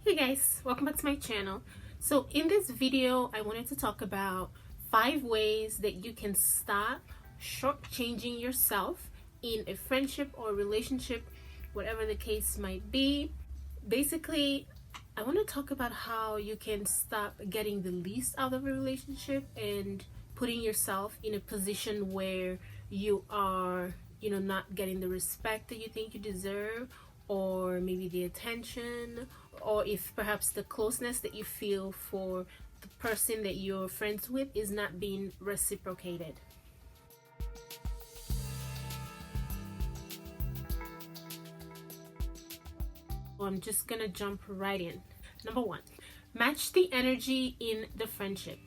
Hey guys, welcome back to my channel. So in this video, I wanted to talk about 5 ways that you can stop shortchanging yourself in a friendship or relationship, whatever the case might be. Basically, I want to talk about how you can stop getting the least out of a relationship and putting yourself in a position where you are, not getting the respect that you think you deserve, or maybe the attention, or if perhaps the closeness that you feel for the person that you're friends with is not being reciprocated. I'm just gonna jump right in. Number 1, match the energy in the friendship.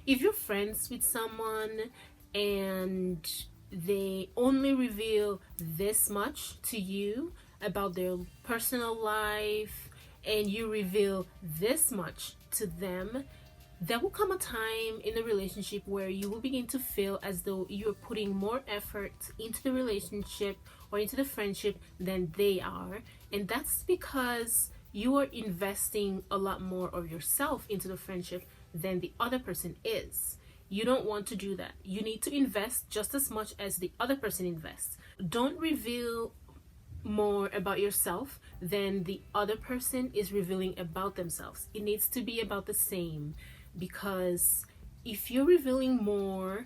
If you're friends with someone and they only reveal this much to you about their personal life, and you reveal this much to them, there will come a time in the relationship where you will begin to feel as though you're putting more effort into the relationship or into the friendship than they are. And that's because you are investing a lot more of yourself into the friendship than the other person is. You don't want to do that. You need to invest just as much as the other person invests. Don't reveal more about yourself than the other person is revealing about themselves. It needs to be about the same, because if you're revealing more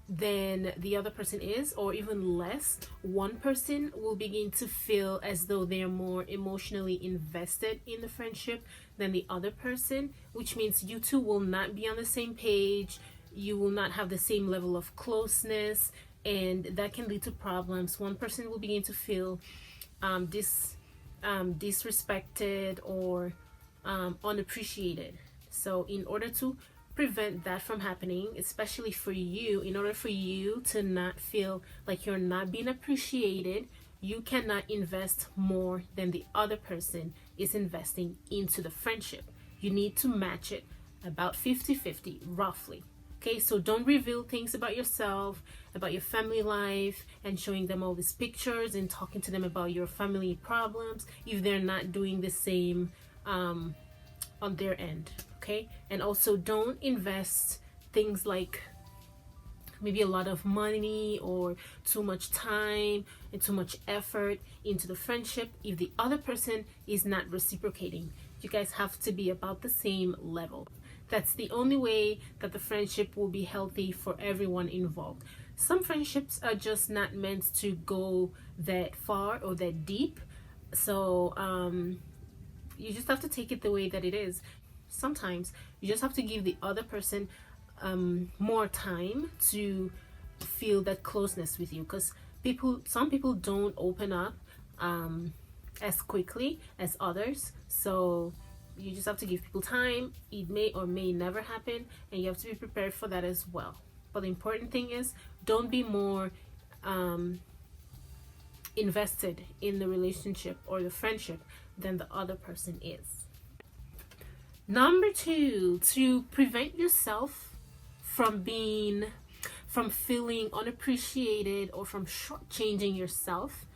than the other person is, or even less, one person will begin to feel as though they're more emotionally invested in the friendship than the other person, which means you two will not be on the same page. You will not have the same level of closeness, and that can lead to problems. One person will begin to feel disrespected or unappreciated. So in order to prevent that from happening, especially for you, in order for you to not feel like you're not being appreciated, you cannot invest more than the other person is investing into the friendship. You need to match it about 50-50 roughly. Okay, so don't reveal things about yourself, about your family life, and showing them all these pictures and talking to them about your family problems if they're not doing the same on their end. Okay, and also don't invest things like maybe a lot of money or too much time and too much effort into the friendship if the other person is not reciprocating. You guys have to be about the same level. That's the only way that the friendship will be healthy for everyone involved. Some friendships are just not meant to go that far or that deep. So you just have to take it the way that it is. Sometimes you just have to give the other person more time to feel that closeness with you, because some people don't open up as quickly as others. So you just have to give people time. It may or may never happen, and you have to be prepared for that as well. But the important thing is, don't be more invested in the relationship or the friendship than the other person is. Number 2, to prevent yourself from feeling unappreciated or from shortchanging yourself,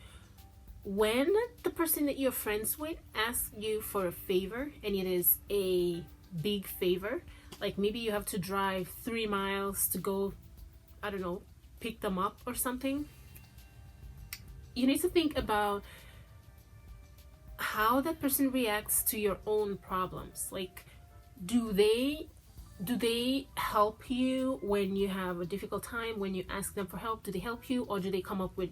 when the person that you're friends with asks you for a favor, and it is a big favor, like maybe you have to drive 3 miles to go, I don't know, pick them up or something, you need to think about how that person reacts to your own problems. Like, do they help you when you have a difficult time? When you ask them for help, do they help you, or do they come up with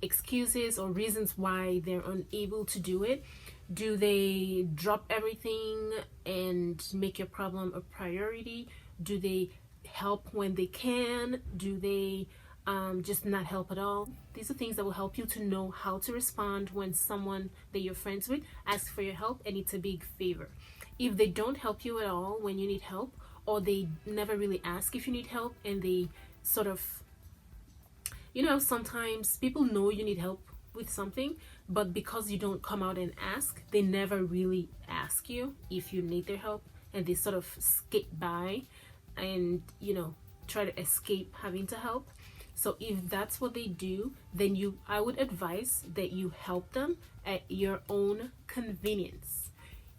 excuses or reasons why they're unable to do it? Do they drop everything and make your problem a priority? Do they help when they can? Do they just not help at all? These are things that will help you to know how to respond when someone that you're friends with asks for your help and it's a big favor. If they don't help you at all when you need help, or they never really ask if you need help, and they sort of, sometimes people know you need help with something, but because you don't come out and ask, they never really ask you if you need their help, and they sort of skip by and try to escape having to help. So if that's what they do, then I would advise that you help them at your own convenience.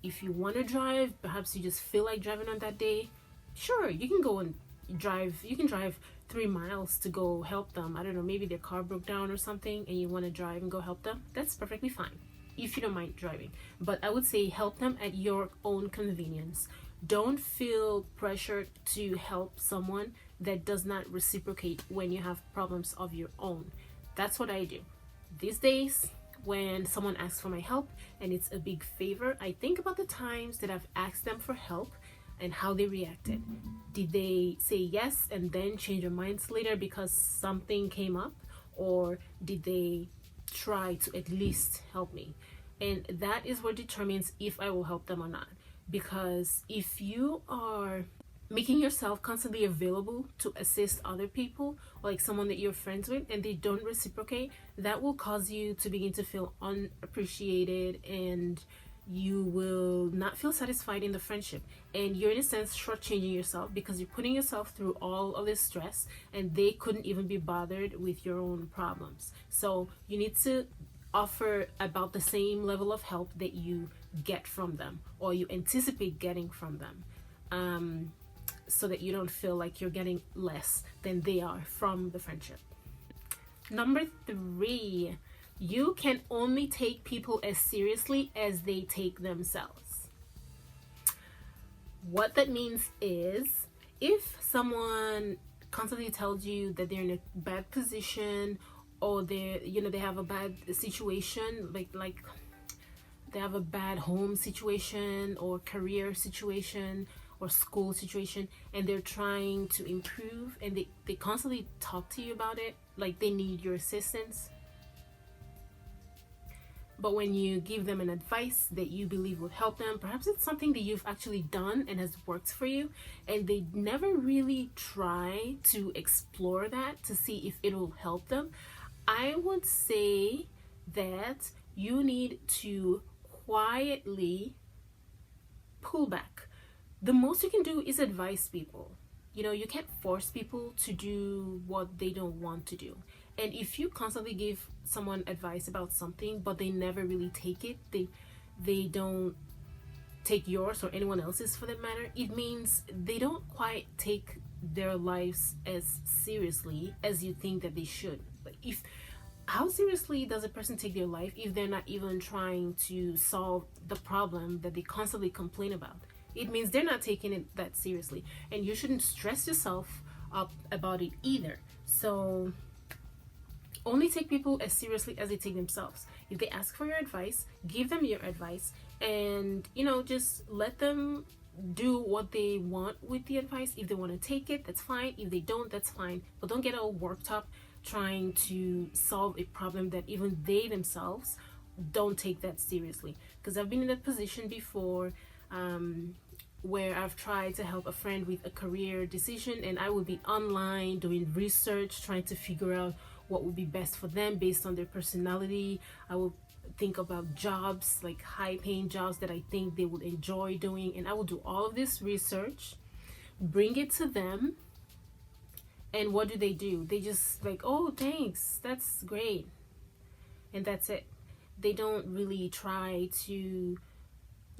if you want to drive, perhaps you just feel like driving on that day, sure, you can go and drive. You can drive 3 miles to go help them. I don't know, maybe their car broke down or something and you want to drive and go help them. That's perfectly fine if you don't mind driving. But I would say help them at your own convenience. Don't feel pressured to help someone that does not reciprocate when you have problems of your own. That's what I do. These days, when someone asks for my help and it's a big favor, I think about the times that I've asked them for help and how they reacted. Did they say yes and then change their minds later because something came up? Or did they try to at least help me? And that is what determines if I will help them or not. Because if you are making yourself constantly available to assist other people, or like someone that you're friends with, and they don't reciprocate, that will cause you to begin to feel unappreciated, and you will not feel satisfied in the friendship. And you're in a sense shortchanging yourself because you're putting yourself through all of this stress and they couldn't even be bothered with your own problems. So you need to offer about the same level of help that you get from them or you anticipate getting from them, so that you don't feel like you're getting less than they are from the friendship. Number 3, you can only take people as seriously as they take themselves. What that means is, if someone constantly tells you that they're in a bad position, or they have a bad situation, like they have a bad home situation or career situation or school situation, and they're trying to improve, and they constantly talk to you about it, like they need your assistance. But when you give them an advice that you believe will help them, perhaps it's something that you've actually done and has worked for you, and they never really try to explore that to see if it will help them, I would say that you need to quietly pull back. The most you can do is advise people. You can't force people to do what they don't want to do. And if you constantly give someone advice about something but they never really take it, they don't take yours or anyone else's for that matter, it means they don't quite take their lives as seriously as you think that they should. Like, how seriously does a person take their life if they're not even trying to solve the problem that they constantly complain about? It means they're not taking it that seriously, and you shouldn't stress yourself up about it either. So only take people as seriously as they take themselves. If they ask for your advice, give them your advice, and just let them do what they want with the advice. If they want to take it, that's fine. If they don't, that's fine. But don't get all worked up trying to solve a problem that even they themselves don't take that seriously. Because I've been in that position before, where I've tried to help a friend with a career decision, and I would be online doing research, trying to figure out what would be best for them based on their personality. I would think about jobs, like high-paying jobs that I think they would enjoy doing, and I would do all of this research, bring it to them, and what do? They just like, oh, thanks, that's great, and that's it. They don't really try to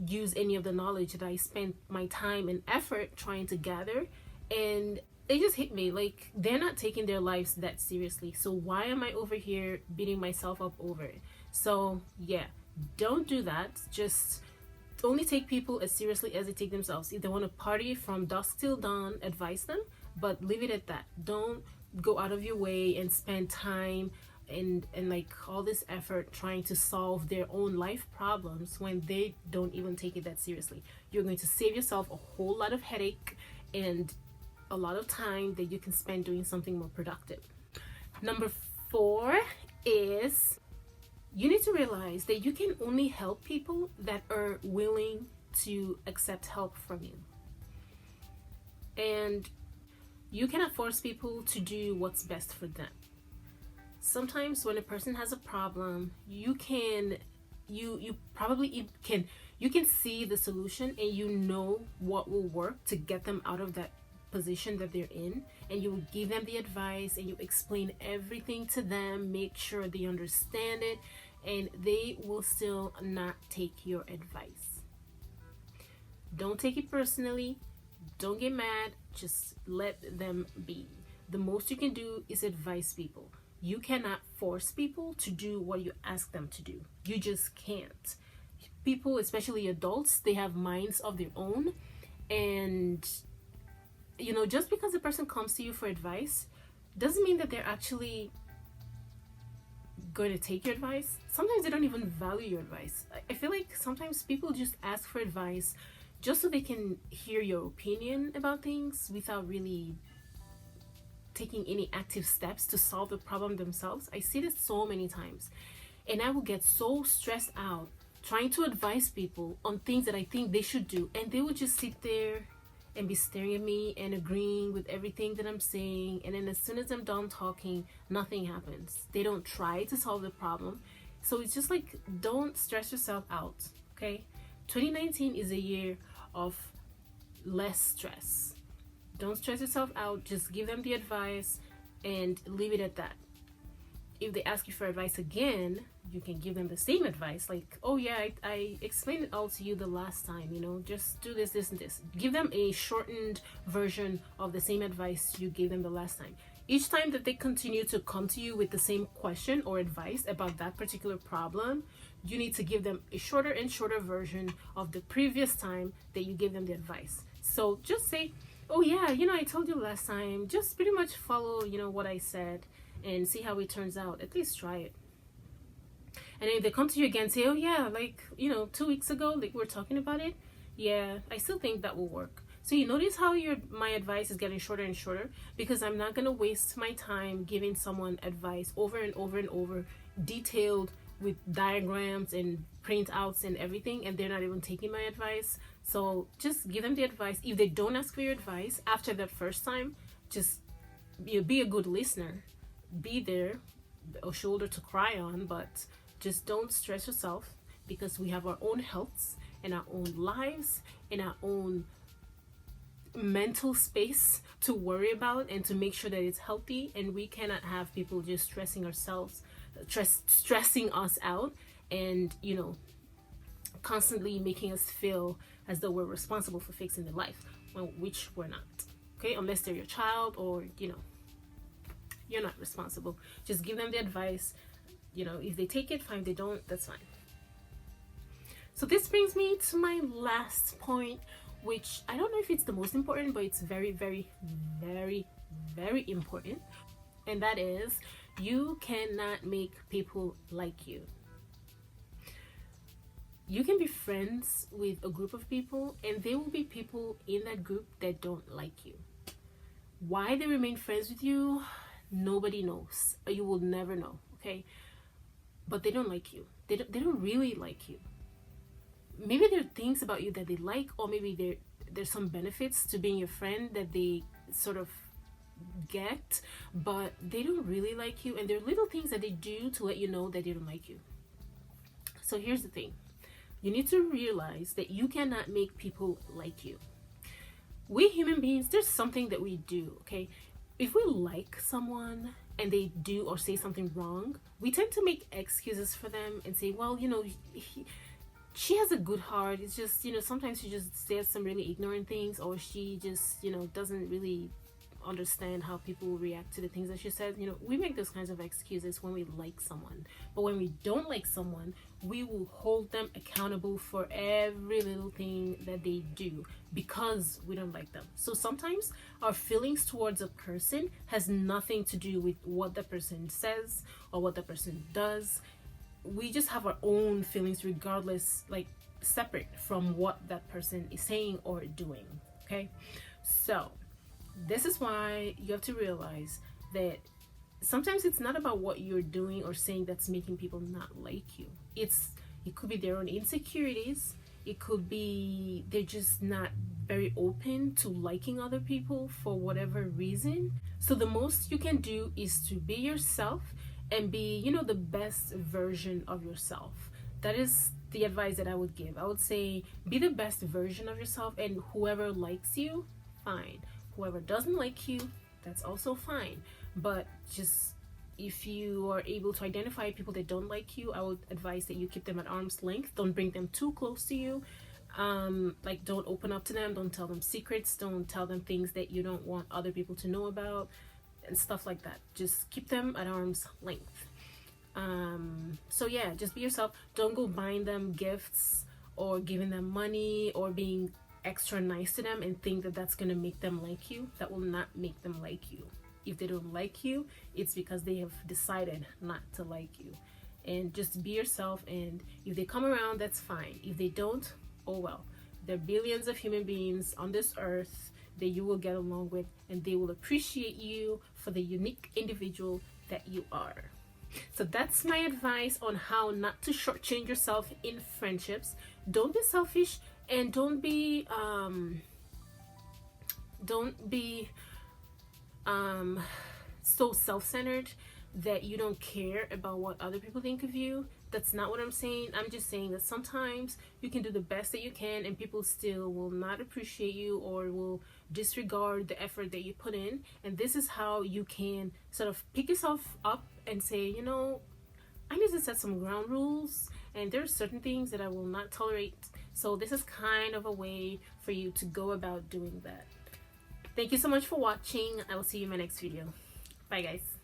use any of the knowledge that I spent my time and effort trying to gather, and they just hit me like they're not taking their lives that seriously. So why am I over here beating myself up over it? So yeah, don't do that. Just only take people as seriously as they take themselves. If they want to party from dusk till dawn, advise them, but leave it at that. Don't go out of your way and spend time and like all this effort trying to solve their own life problems when they don't even take it that seriously. You're going to save yourself a whole lot of headache and a lot of time that you can spend doing something more productive. Number 4 is you need to realize that you can only help people that are willing to accept help from you. And you cannot force people to do what's best for them. Sometimes when a person has a problem, you can see the solution, and you know what will work to get them out of that position that they're in, and you will give them the advice and you explain everything to them, make sure they understand it, and they will still not take your advice. Don't take it personally. Don't get mad. Just let them be. The most you can do is advise people. You cannot force people to do what you ask them to do. You just can't. People, especially adults, they have minds of their own. And, just because a person comes to you for advice doesn't mean that they're actually going to take your advice. Sometimes they don't even value your advice. I feel like sometimes people just ask for advice just so they can hear your opinion about things without really taking any active steps to solve the problem themselves. I see this so many times, and I will get so stressed out trying to advise people on things that I think they should do, and they would just sit there and be staring at me and agreeing with everything that I'm saying, and then as soon as I'm done talking, nothing happens. They don't try to solve the problem. So it's just like, don't stress yourself out, okay? 2019 is a year of less stress. Don't stress yourself out. Just give them the advice and leave it at that. If they ask you for advice again, you can give them the same advice. Like, oh yeah, I explained it all to you the last time, just do this, this, and this. Give them a shortened version of the same advice you gave them the last time. Each time that they continue to come to you with the same question or advice about that particular problem, you need to give them a shorter and shorter version of the previous time that you gave them the advice. So just say, oh yeah, I told you last time, just pretty much follow, what I said and see how it turns out. At least try it. And if they come to you again, say, oh yeah, 2 weeks ago, we're talking about it. Yeah, I still think that will work. So you notice how my advice is getting shorter and shorter, because I'm not going to waste my time giving someone advice over and over and over, detailed with diagrams and printouts and everything, and they're not even taking my advice. So just give them the advice. If they don't ask for your advice after that first time, just be a good listener. Be there, a shoulder to cry on, but just don't stress yourself, because we have our own healths and our own lives and our own mental space to worry about and to make sure that it's healthy. And we cannot have people just stressing us out and constantly making us feel as though we're responsible for fixing their life, which we're not. Okay, unless they're your child or you're not responsible. Just give them the advice. If they take it, fine. If they don't, that's fine. So this brings me to my last point, which I don't know if it's the most important, but it's very, very, very, very important. And that is, you cannot make people like you. You can be friends with a group of people, and there will be people in that group that don't like you. Why they remain friends with you, nobody knows. You will never know, okay? But they don't like you. They don't really like you. Maybe there are things about you that they like, or maybe there's some benefits to being your friend that they sort of get, but they don't really like you, and there are little things that they do to let you know that they don't like you. So here's the thing. You need to realize that you cannot make people like you. We human beings, there's something that we do, okay? If we like someone and they do or say something wrong, we tend to make excuses for them and say, well, she has a good heart. It's just, sometimes she just says some really ignorant things, or she just, doesn't really understand how people react to the things that she says. We make those kinds of excuses when we like someone. But when we don't like someone, we will hold them accountable for every little thing that they do because we don't like them. So sometimes our feelings towards a person has nothing to do with what the person says or what the person does. We just have our own feelings regardless, separate from what that person is saying or doing, okay? So this is why you have to realize that sometimes it's not about what you're doing or saying that's making people not like you. It could be their own insecurities. It could be they're just not very open to liking other people for whatever reason. So the most you can do is to be yourself and be, the best version of yourself. That is the advice that I would give. I would say be the best version of yourself, and whoever likes you, fine. Whoever doesn't like you, that's also fine. But just if you are able to identify people that don't like you, I would advise that you keep them at arm's length. Don't bring them too close to you. Like, don't open up to them, don't tell them secrets, don't tell them things that you don't want other people to know about, and stuff like that. Just keep them at arm's length. So yeah, just be yourself. Don't go buying them gifts or giving them money or being extra nice to them and think that that's going to make them like you. That will not make them like you. If they don't like you, it's because they have decided not to like you. And just be yourself, and if they come around, that's fine. If they don't, oh well. There are billions of human beings on this earth that you will get along with, and they will appreciate you for the unique individual that you are. So that's my advice on how not to shortchange yourself in friendships. Don't be selfish, and don't be so self-centered that you don't care about what other people think of you. That's not what I'm saying. I'm just saying that sometimes you can do the best that you can and people still will not appreciate you or will disregard the effort that you put in. And this is how you can sort of pick yourself up and say, you know, I need to set some ground rules, and there are certain things that I will not tolerate. So this is kind of a way for you to go about doing that. Thank you so much for watching. I will see you in my next video. Bye guys.